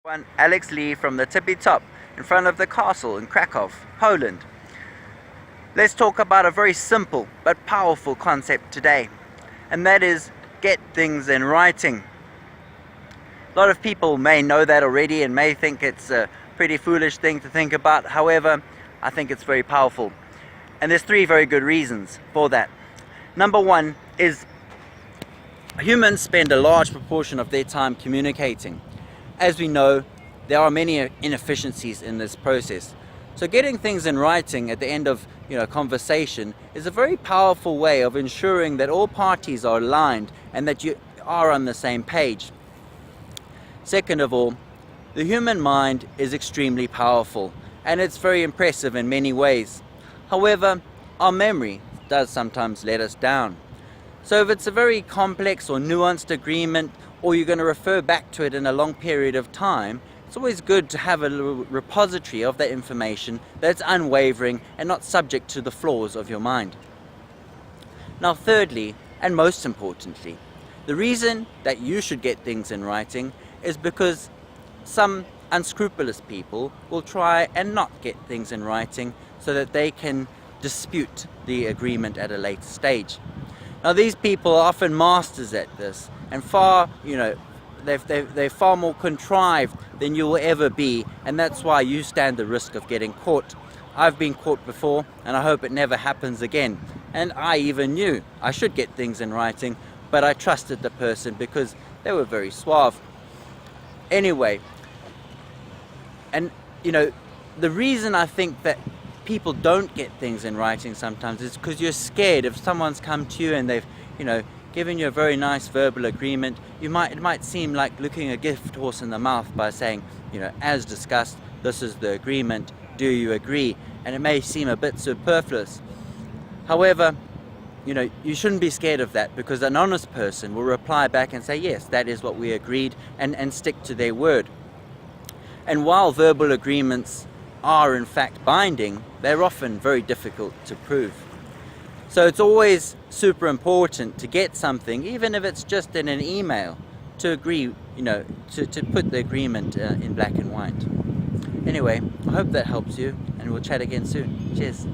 One, Alex Lee from the tippy top in front of the castle in Krakow, Poland. Let's talk about a very simple but powerful concept today, and that is get things in writing. A lot of people may know that already and may think it's a pretty foolish thing to think about. However, I think it's very powerful, and there's three very good reasons for that. Number one is humans spend a large proportion of their time communicating. As we know, there are many inefficiencies in this process. So getting things in writing at the end of conversation is a very powerful way of ensuring that all parties are aligned and that you are on the same page. Second of all, the human mind is extremely powerful and it's very impressive in many ways. However, our memory does sometimes let us down. So if it's a very complex or nuanced agreement, or you're going to refer back to it in a long period of time, it's always good to have a little repository of that information that's unwavering and not subject to the flaws of your mind. Now thirdly, and most importantly, the reason that you should get things in writing is because some unscrupulous people will try and not get things in writing so that they can dispute the agreement at a later stage. Now these people are often masters at this, and they're far more contrived than you will ever be, and that's why you stand the risk of getting caught. I've been caught before, and I hope it never happens again. And I even knew I should get things in writing, but I trusted the person because they were very suave. Anyway, and the reason I think that people don't get things in writing sometimes is because you're scared. If someone's come to you and they've given you a very nice verbal agreement, it might seem like looking a gift horse in the mouth by saying, as discussed, this is the agreement, do you agree? And it may seem a bit superfluous. However, you shouldn't be scared of that, because an honest person will reply back and say, yes, that is what we agreed, and stick to their word. And while verbal agreements are in fact binding, they're often very difficult to prove. So it's always super important to get something, even if it's just in an email, to agree, to put the agreement in black and white. Anyway, I hope that helps you, and we'll chat again soon. Cheers.